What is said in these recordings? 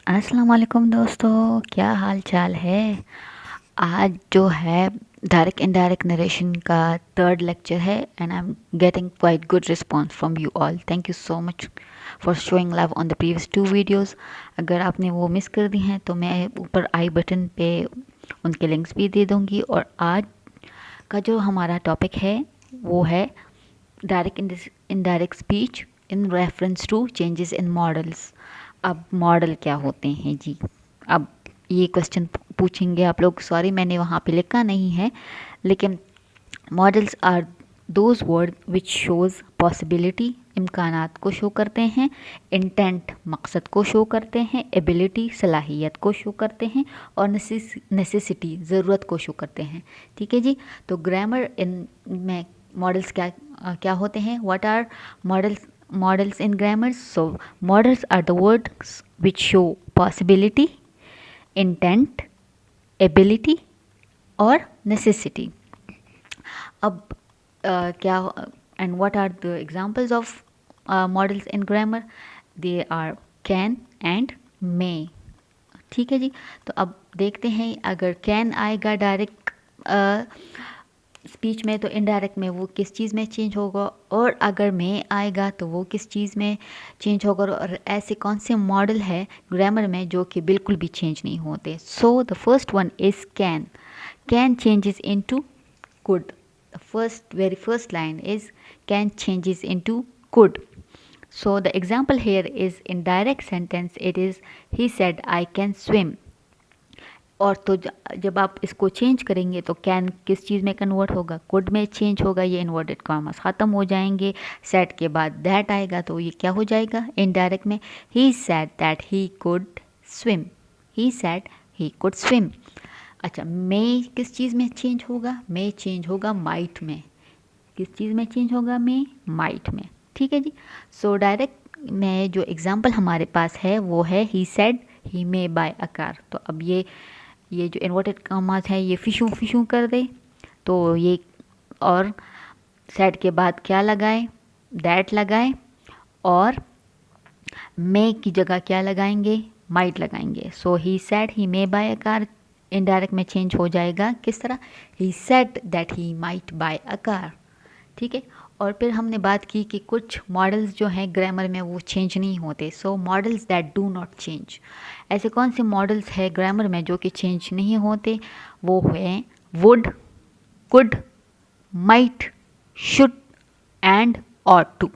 अस्सलाम वालेकुम दोस्तों, क्या हाल चाल है। आज जो है डायरेक्ट इनडायरेक्ट नरेशन का थर्ड लेक्चर है and I am getting quite good response from you all. Thank you so much for showing love on the previous 2 videos. अगर आपने वो मिस कर दी हैं तो मैं ऊपर आई बटन पे उनके लिंक्स भी दे दूँगी। और आज का जो हमारा टॉपिक है वो है direct indirect speech in reference to changes in models. अब मॉडल क्या होते हैं जी। अब ये क्वेश्चन पूछेंगे आप लोग, सॉरी मैंने वहाँ पे लिखा नहीं है, लेकिन models are those word which shows possibility, इम्कानात को शो करते हैं, इंटेंट मकसद को शो करते हैं, एबिलिटी सलाहियत को शो करते हैं, और नेसेसिटी ज़रूरत को शो करते हैं। ठीक है जी। तो ग्रामर इन में मॉडल्स क्या होते हैं, what are models in grammar? So models are the words which show possibility, intent, ability or necessity. अब क्या and what are the examples of models in grammar? They are can and may. ठीक है जी। तो अब देखते हैं, अगर can आएगा डायरेक्ट स्पीच में तो इनडायरेक्ट में वो किस चीज़ में चेंज होगा, और अगर में आएगा तो वो किस चीज़ में चेंज होगा। और ऐसे कौन से मॉडल है ग्रामर में जो कि बिल्कुल भी चेंज नहीं होते। So the first one is can. Can changes into could. The very first line is can changes into could. So the example here is in direct sentence, it is he said I can swim. और तो जब आप इसको change करेंगे तो can किस चीज़ में convert होगा, कुड में चेंज होगा। ये इन्वर्टेड कॉमर्स ख़त्म हो जाएंगे, सेट के बाद दैट आएगा तो ये क्या हो जाएगा इनडायरेक्ट में, ही said that he could swim. He said he could swim. अच्छा, मे किस चीज़ में चेंज होगा, मे चेंज होगा माइट में। किस चीज़ में चेंज होगा, मे माइट में। ठीक है जी। सो डायरेक्ट में जो एग्जाम्पल हमारे पास है वो है he said he may buy a car. तो अब ये जो इन्वर्टेड कॉमास है ये फिशू फिशू कर दे तो ये, और सेड के बाद क्या लगाए, दैट लगाए, और मे की जगह क्या लगाएंगे, माइट लगाएंगे। So he said he may buy a car indirect में चेंज हो जाएगा किस तरह, he said that he might buy a car. ठीक है। और फिर हमने बात की कि कुछ मॉडल्स जो हैं ग्रामर में वो चेंज नहीं होते। So models that do not change. ऐसे कौन से मॉडल्स हैं ग्रामर में जो कि चेंज नहीं होते, वो हैं would, could, might, should and ought to.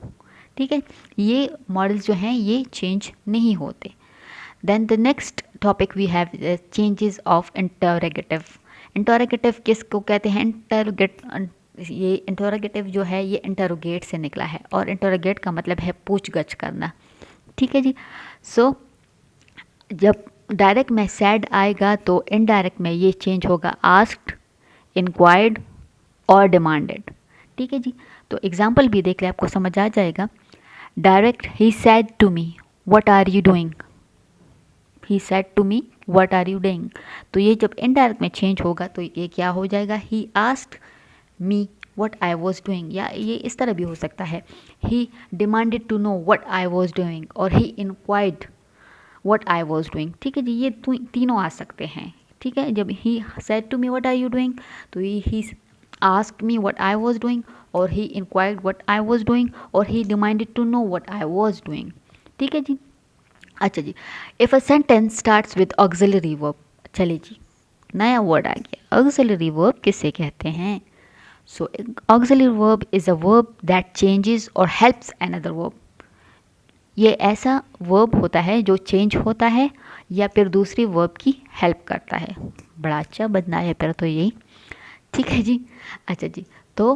ठीक है, ये मॉडल्स जो हैं ये चेंज नहीं होते। Then the next topic we have changes of interrogative. Interrogative किसको कहते हैं, ये इंटरोगेटिव जो है ये इंटरोगेट से निकला है, और इंटरोगेट का मतलब है पूछगछ करना। ठीक है जी। सो जब डायरेक्ट में सैड आएगा तो इनडायरेक्ट में ये चेंज होगा आस्क्ड, इंक्वायर्ड और डिमांडेड। ठीक है जी। तो एग्जाम्पल भी देख ले, आपको समझ आ जाएगा। Direct, he said to me what are you doing. He said to me what are you doing. तो ये जब इनडायरेक्ट में चेंज होगा तो ये क्या हो जाएगा, he asked me what I was doing, या ये इस तरह भी हो सकता है, he demanded to know what I was doing, और he inquired what I was doing। ठीक है जी, ये तीनों आ सकते हैं। ठीक है, जब he said to me what are you doing तो he asked me what I was doing, और he inquired what I was doing, और he demanded to know what I was doing। ठीक है जी। अच्छा जी, if a sentence starts with auxiliary verb, चलिए जी नया word आ गया, auxiliary verb किससे कहते हैं। So auxiliary verb is a verb that changes or helps another verb। ये ऐसा verb होता है जो चेंज होता है या फिर दूसरी verb की हेल्प करता है। बड़ा अच्छा बदना है फिर तो यही। ठीक है जी। अच्छा जी, तो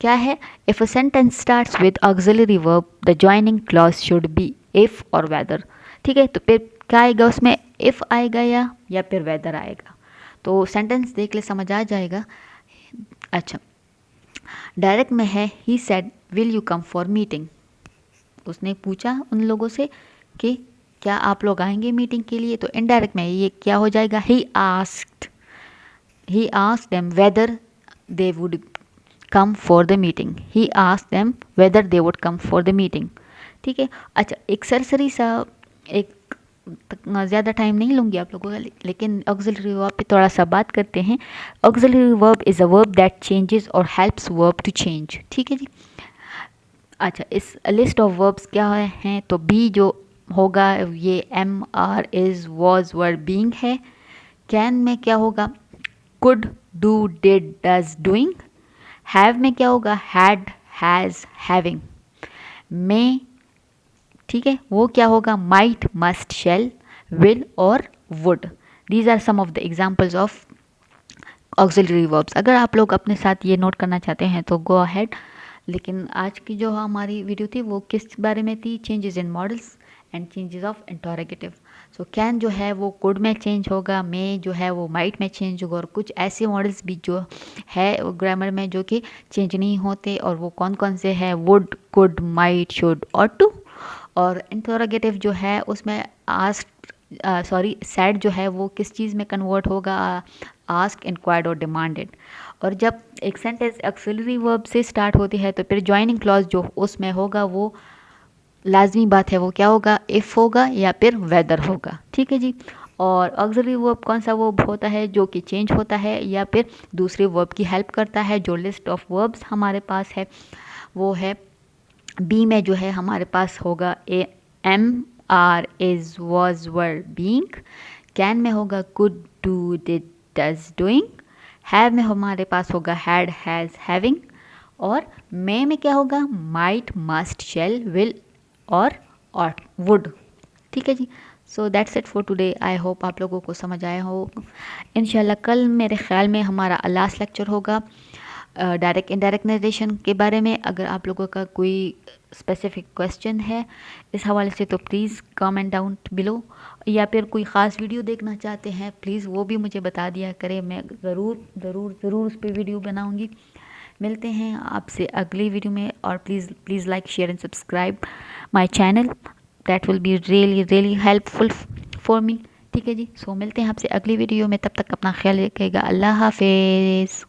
क्या है, if a sentence starts with auxiliary verb the joining clause should be if or whether। ठीक है, तो फिर क्या आएगा उसमें, if आएगा या फिर whether आएगा। तो सेंटेंस देख ले, समझ आ जाएगा। अच्छा, डायरेक्ट में है he said will you come for meeting. उसने पूछा उन लोगों से कि क्या आप लोग आएंगे मीटिंग के लिए। तो इनडायरेक्ट में ये क्या हो जाएगा, he asked them whether they would come for the meeting. He asked them whether they would come for the meeting. ठीक है। अच्छा, एक सरसरी सा एक ज़्यादा टाइम नहीं लूँगी आप लोगों का, लेकिन ऑक्सिलरी वर्ब पे थोड़ा सा बात करते हैं। Auxiliary verb is a verb that changes और हेल्प्स वर्ब टू चेंज। ठीक है जी। अच्छा, इस लिस्ट ऑफ वर्ब्स क्या हैं, तो बी जो होगा ये am are is was were being है। कैन में क्या होगा, could do did does doing. Have में क्या होगा, हैड हैज़ हैविंग। में ठीक है वो क्या होगा, माइट मस्ट शेल विल और would. These are some of the examples of auxiliary verbs. अगर आप लोग अपने साथ ये नोट करना चाहते हैं तो गो अहेड। लेकिन आज की जो हमारी वीडियो थी वो किस बारे में थी, changes in models and changes of interrogative. So can जो है वो कुड में चेंज होगा, मे जो है वो माइट में चेंज होगा, और कुछ ऐसे मॉडल्स भी जो है ग्रामर में जो कि चेंज नहीं होते, और वो कौन कौन से हैं, वुड, कुड, माइट, शुड और टू। और इंटरोगेटिव जो है उसमें आस्क सेड जो है वो किस चीज़ में कन्वर्ट होगा, आस्क, इंक्वायर्ड और डिमांडेड। और जब एक सेंटेंस ऑक्सिलरी वर्ब से स्टार्ट होती है तो फिर जॉइनिंग क्लॉज जो उसमें होगा वो लाजमी बात है, वो क्या होगा, इफ़ होगा या फिर वेदर होगा। ठीक है जी। और ऑक्सिलरी वर्ब कौन सा वर्ब होता है जो कि चेंज होता है या फिर दूसरे वर्ब की हेल्प करता है। जो लिस्ट ऑफ वर्ब्स हमारे पास है वो है बी में जो है हमारे पास होगा am are is was were being. Can में होगा could do did does doing. Have में हमारे पास होगा हैड हैज़ हैविंग। और में क्या होगा, माइट मस्ट शेल विल और वुड। ठीक है जी। So that's it for today. I hope आप लोगों को समझ आया हो। इंशाल्लाह कल मेरे ख्याल में हमारा लास्ट लेक्चर होगा डायरेक्ट इनडायरेक्ट नरेशन के बारे में। अगर आप लोगों का कोई स्पेसिफिक क्वेश्चन है इस हवाले से तो प्लीज़ कमेंट डाउन बिलो, या फिर कोई ख़ास वीडियो देखना चाहते हैं प्लीज़ वो भी मुझे बता दिया करें, मैं ज़रूर ज़रूर ज़रूर उस पर वीडियो बनाऊंगी। मिलते हैं आपसे अगली वीडियो में, और please like share and subscribe my channel, that will be really helpful for me. ठीक है जी। सो मिलते हैं आपसे अगली वीडियो में, तब तक अपना ख्याल रखिएगा। अल्लाह हाफिज़।